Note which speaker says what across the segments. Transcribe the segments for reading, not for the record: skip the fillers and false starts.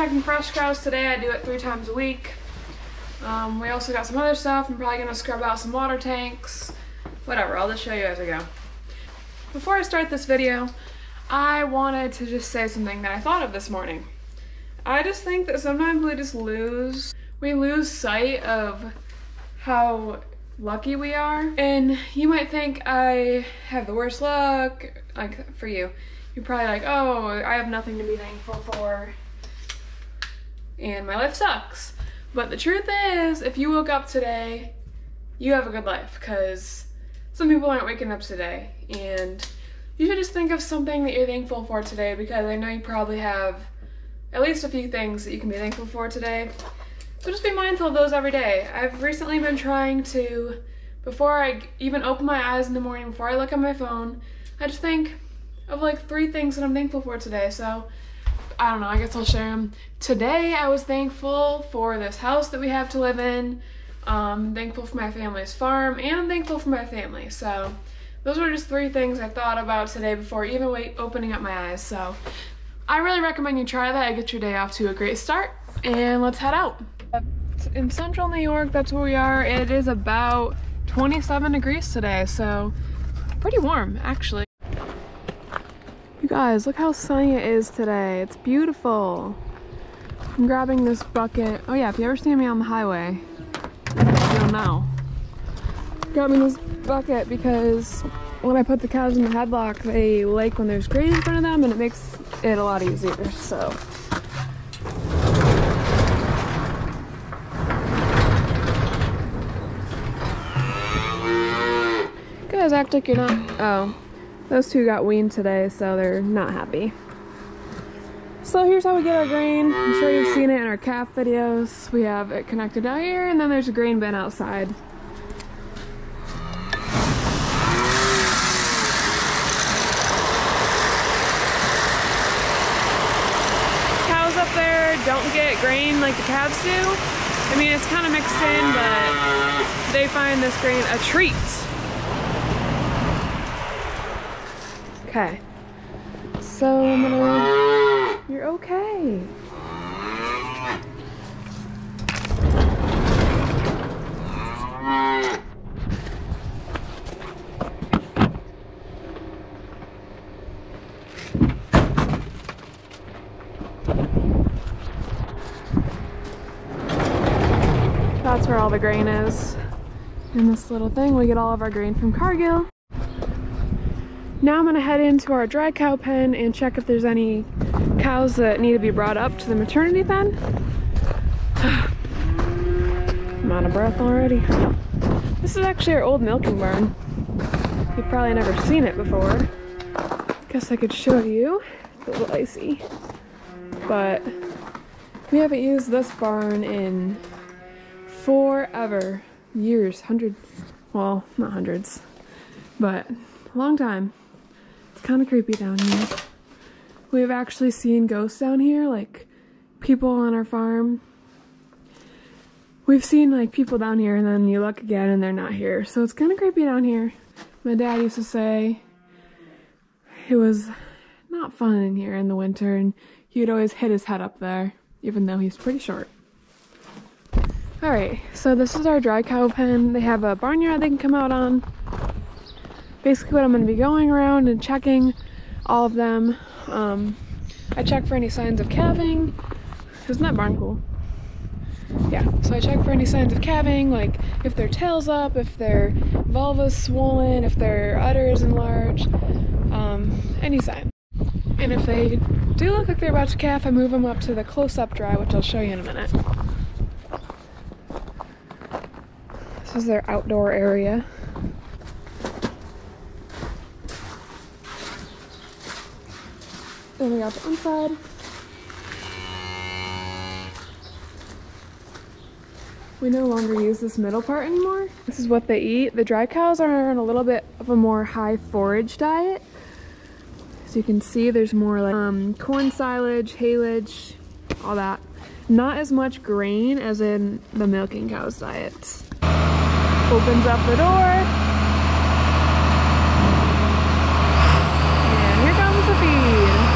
Speaker 1: checking fresh cows today. I do it 3 times a week. We also got some other stuff. I'm probably gonna scrub out some water tanks. Whatever, I'll just show you as I go. Before I start this video, I wanted to just say something that I thought of this morning. I just think that sometimes we lose sight of how lucky we are. And you might think I have the worst luck, like for you. You're probably like, oh, I have nothing to be thankful for and my life sucks. But the truth is, if you woke up today, you have a good life, because some people aren't waking up today. And you should just think of something that you're thankful for today, because I know you probably have at least a few things that you can be thankful for today. So just be mindful of those every day. I've recently been trying to, before I even open my eyes in the morning, before I look at my phone, I just think of like 3 things that I'm thankful for today. So I don't know, I guess I'll share them. Today I was thankful for this house that we have to live in. Thankful for my family's farm, and I'm thankful for my family. So those are just 3 things I thought about today before even opening up my eyes. So I really recommend you try that. Get your day off to a great start, and let's head out. In central New York, that's where we are. It is about 27 degrees today, so pretty warm actually. You guys, look how sunny it is today. It's beautiful. I'm grabbing this bucket. Oh yeah, if you ever see me on the highway, you'll know. Grabbing this bucket because when I put the cows in the headlock, they like when there's grain in front of them, and it makes it a lot easier, so. You guys act like you're not, oh. Those 2 got weaned today, so they're not happy. So here's how we get our grain. I'm sure you've seen it in our calf videos. We have it connected out here, and then there's a grain bin outside. Cows up there don't get grain like the calves do. I mean, it's kind of mixed in, but they find this grain a treat. Okay, so I'm gonna, you're okay. That's where all the grain is. In this little thing, we get all of our grain from Cargill. Now I'm gonna head into our dry cow pen and check if there's any cows that need to be brought up to the maternity pen. I'm out of breath already. This is actually our old milking barn. You've probably never seen it before. Guess I could show you. It's a little icy. But we haven't used this barn in forever. Years, well, not hundreds, but a long time. Kind of creepy down here. We've actually seen ghosts down here, like people on our farm. We've seen like people down here, and then you look again and they're not here. So it's kind of creepy down here. My dad used to say it was not fun in here in the winter, and he would always hit his head up there, even though he's pretty short. Alright, so this is our dry cow pen. They have a barnyard they can come out on. Basically what I'm going to be going around and checking all of them. I check for any signs of calving. Isn't that barn cool? Yeah, so I check for any signs of calving, like if their tail's up, if their vulva's swollen, if their udder is enlarged, any sign. And if they do look like they're about to calf, I move them up to the close-up dry, which I'll show you in a minute. This is their outdoor area. Then we got the inside. We no longer use this middle part anymore. This is what they eat. The dry cows are on a little bit of a more high forage diet. As you can see, there's more like corn silage, haylage, all that. Not as much grain as in the milking cow's diets. Opens up the door. And here comes the feed.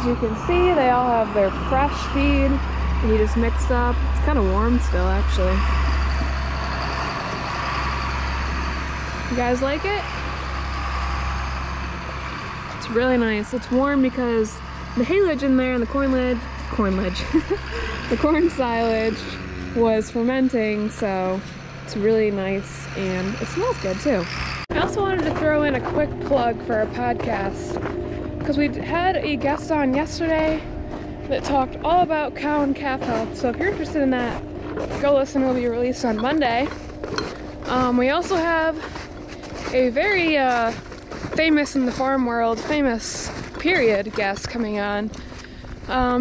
Speaker 1: you can see, they all have their fresh feed. He just mixed up. It's kind of warm still, actually. You guys like it? It's really nice. It's warm because the haylage in there and the the corn silage was fermenting, so it's really nice and it smells good too. I also wanted to throw in a quick plug for our podcast because we had a guest on yesterday that talked all about cow and calf health. So if you're interested in that, go listen. It will be released on Monday. We also have a very famous in the farm world, famous period guest coming on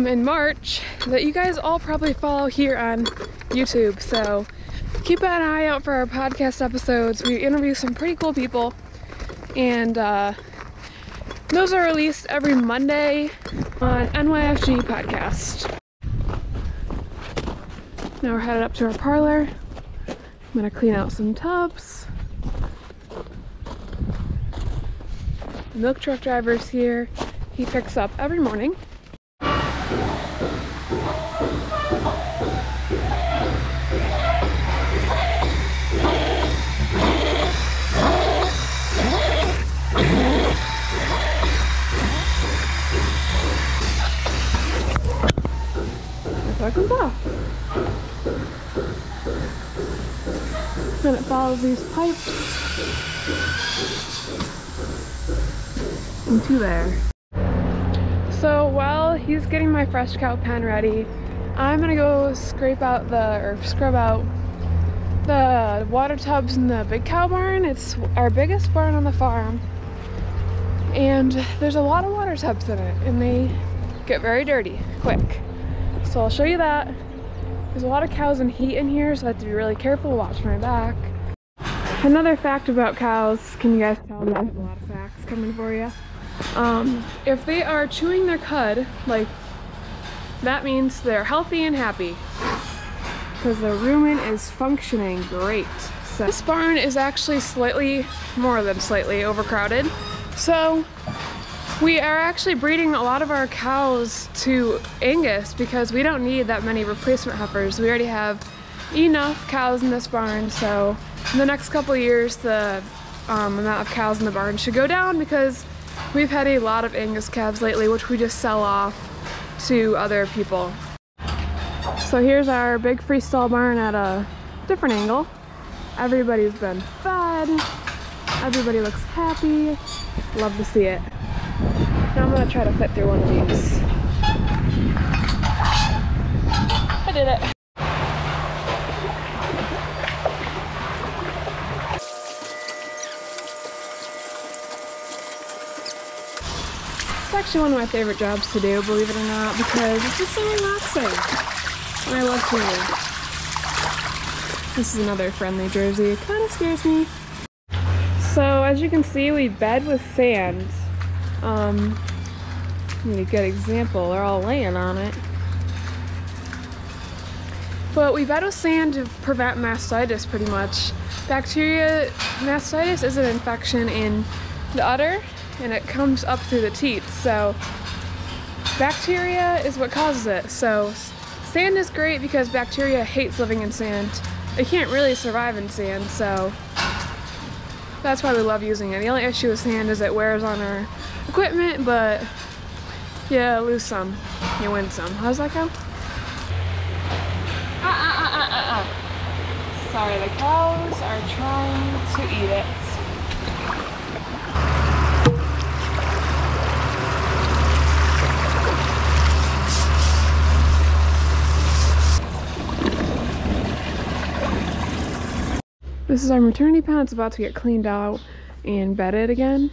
Speaker 1: in March that you guys all probably follow here on YouTube. So keep an eye out for our podcast episodes. We interview some pretty cool people, and those are released every Monday on NYFG podcast. Now we're headed up to our parlor. I'm gonna clean out some tubs. The milk truck driver's here. He picks up every morning. That comes off. Then it follows these pipes into there. So while he's getting my fresh cow pen ready, I'm gonna go scrub out the water tubs in the big cow barn. It's our biggest barn on the farm, and there's a lot of water tubs in it, and they get very dirty quick. So I'll show you that. There's a lot of cows and heat in here, so I have to be really careful, watch my back. Another fact about cows, can you guys tell me I have a lot of facts coming for you? If they are chewing their cud, like, that means they're healthy and happy, because the rumen is functioning great. So this barn is actually more than slightly overcrowded. So we are actually breeding a lot of our cows to Angus because we don't need that many replacement heifers. We already have enough cows in this barn, so in the next couple of years the amount of cows in the barn should go down because we've had a lot of Angus calves lately, which we just sell off to other people. So here's our big freestall barn at a different angle. Everybody's been fed. Everybody looks happy. Love to see it. Now I'm gonna try to fit through one of these. I did it. It's actually one of my favorite jobs to do, believe it or not, because it's just so relaxing. And I love cleaning. This is another friendly jersey. It kind of scares me. So as you can see, we bed with sand. Need a good example. They're all laying on it. But we bed with sand to prevent mastitis pretty much. Mastitis is an infection in the udder and it comes up through the teeth. So bacteria is what causes it. So sand is great because bacteria hates living in sand. They can't really survive in sand, so that's why we love using it. The only issue with sand is it wears on our equipment, but yeah, lose some, you win some. How's that go? Sorry, the cows are trying to eat it. This is our maternity pen. It's about to get cleaned out and bedded again.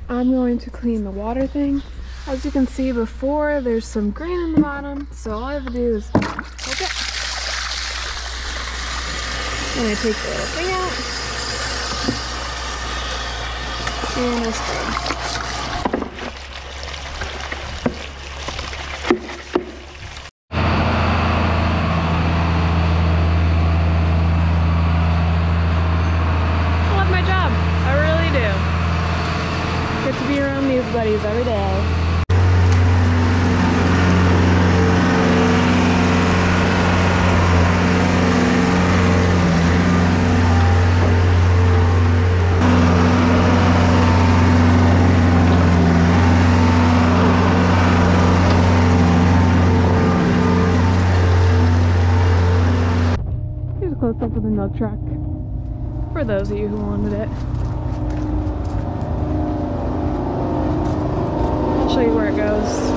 Speaker 1: I'm going to clean the water thing. As you can see before, there's some grain in the bottom, so all I have to do is poke it. And I take the little thing out. And it's good. I love my job. I really do. Get to be around these buddies every day. for the milk truck, for those of you who wanted it. I'll show you where it goes.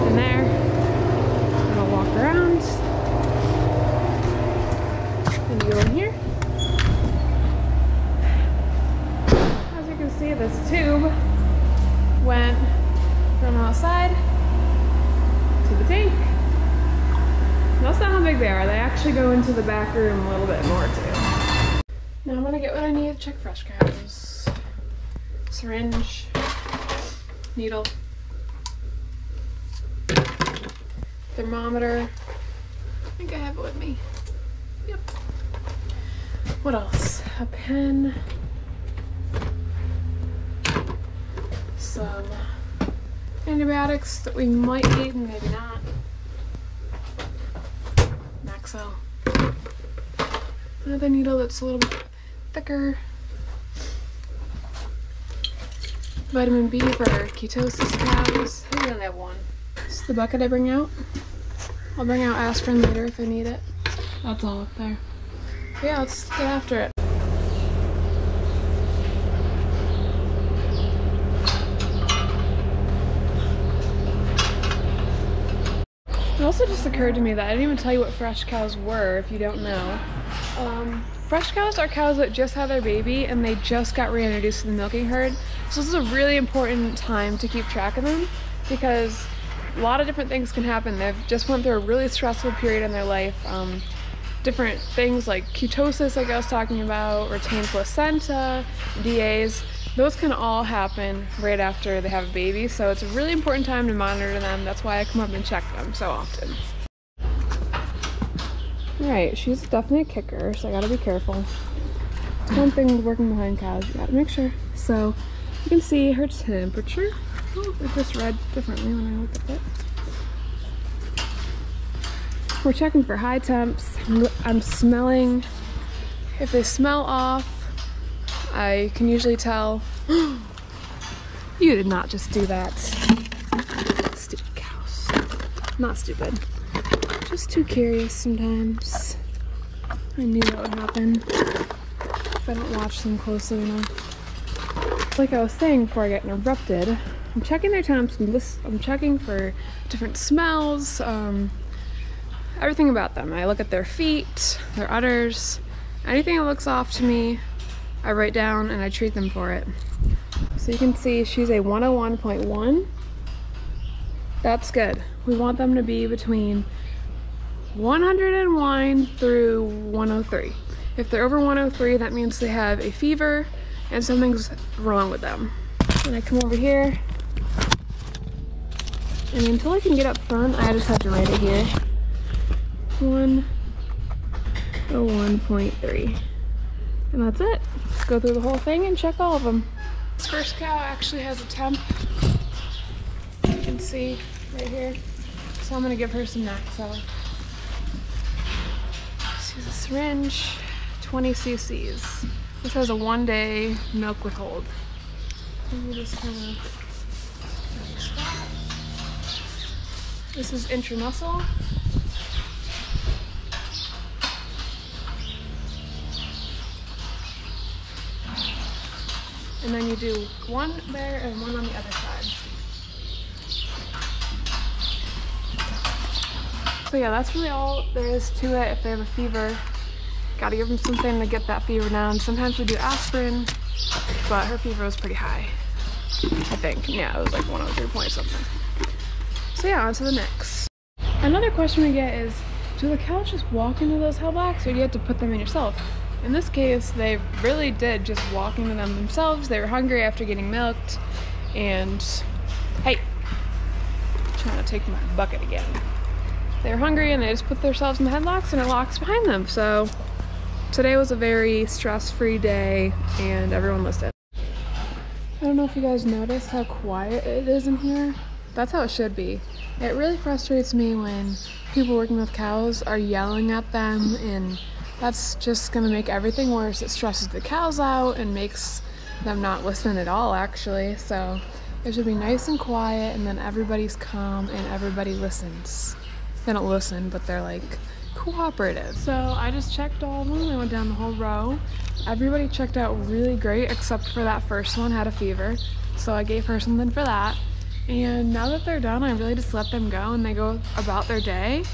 Speaker 1: In there. And I'll walk around. And you go in here. As you can see, this tube went from outside to the tank. That's not how big they are. They actually go into the back room a little bit more too. Now I'm gonna get what I need to check fresh cows. Syringe, needle, thermometer. I think I have it with me. Yep. What else? A pen. Some antibiotics that we might need, maybe not. Maxell. Another needle that's a little bit thicker. Vitamin B for ketosis cows. I only have one. This is the bucket I bring out. I'll bring out aspirin later if I need it. That's all up there. But yeah, let's get after it. It also just occurred to me that I didn't even tell you what fresh cows were, if you don't know. Fresh cows are cows that just had their baby and they just got reintroduced to the milking herd. So this is a really important time to keep track of them because a lot of different things can happen. They've just went through a really stressful period in their life. Different things like ketosis, like I was talking about, retained placenta, DAs. Those can all happen right after they have a baby, so it's a really important time to monitor them. That's why I come up and check them so often. Alright, she's definitely a kicker, so I gotta be careful. It's one thing with working behind cows, you gotta make sure. So, you can see her temperature. Oh, it just read differently when I looked at it. We're checking for high temps. I'm smelling. If they smell off, I can usually tell. You did not just do that. Stupid cows. Not stupid. Just too curious sometimes. I knew that would happen if I don't watch them closely enough. Like I was saying before I get interrupted, I'm checking their temps. I'm checking for different smells, everything about them. I look at their feet, their udders, anything that looks off to me, I write down and I treat them for it. So you can see she's a 101.1. That's good. We want them to be between 101 through 103. If they're over 103, that means they have a fever and something's wrong with them. And I come over here, and until I can get up front, I just have to write it here. 101.3. And that's it. Let's go through the whole thing and check all of them. This first cow actually has a temp. You can see right here. So I'm gonna give her some Maxell. She's a syringe, 20 cc's. This has a 1-day milk withhold. And you just kind of stop. This is intramuscle. And then you do one there and one on the other side. So yeah, that's really all there is to it. If they have a fever, gotta give them something to get that fever down. Sometimes we do aspirin, but her fever was pretty high, I think. Yeah, it was like 103 point something. So yeah, on to the next. Another question we get is, do the cows just walk into those hell blocks or do you have to put them in yourself? In this case, they really did just walk into them themselves. They were hungry after getting milked, and hey, trying to take my bucket again. They were hungry and they just put themselves in the headlocks and it locks behind them. So today was a very stress-free day and everyone listened. I don't know if you guys noticed how quiet it is in here. That's how it should be. It really frustrates me when people working with cows are yelling at them, and that's just gonna make everything worse. It stresses the cows out and makes them not listen at all, actually. So It should be nice and quiet, and then everybody's calm and everybody listens. They don't listen, but they're like cooperative. So I just checked all of them. I went down the whole row. Everybody checked out really great except for that first one, had a fever. So I gave her something for that. And now that they're done, I really just let them go and they go about their day.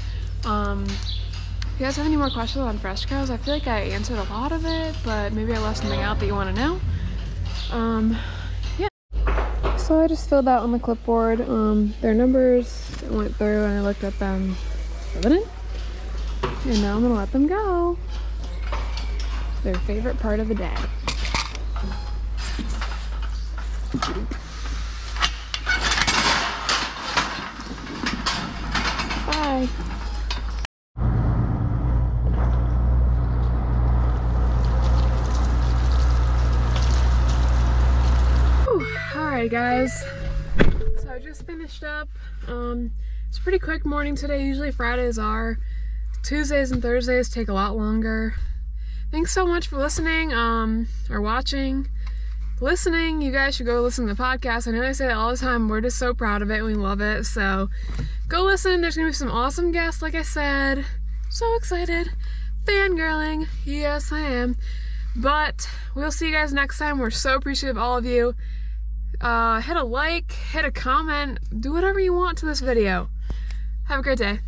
Speaker 1: If you guys have any more questions on fresh cows, I feel like I answered a lot of it, but maybe I left something out that you want to know. Yeah. So I just filled out on the clipboard their numbers. I went through and I looked at them, filled it in. And now I'm gonna let them go. Their favorite part of the day. Bye. Alright guys, so I just finished up. It's a pretty quick morning today. Usually Fridays are. Tuesdays and Thursdays take a lot longer. Thanks so much for listening, or watching. Listening, you guys should go listen to the podcast. I know I say that all the time. We're just so proud of it and we love it. So go listen. There's gonna be some awesome guests, like I said. So excited. Fangirling. Yes, I am. But we'll see you guys next time. We're so appreciative of all of you. Hit a like, hit a comment, do whatever you want to this video. Have a great day.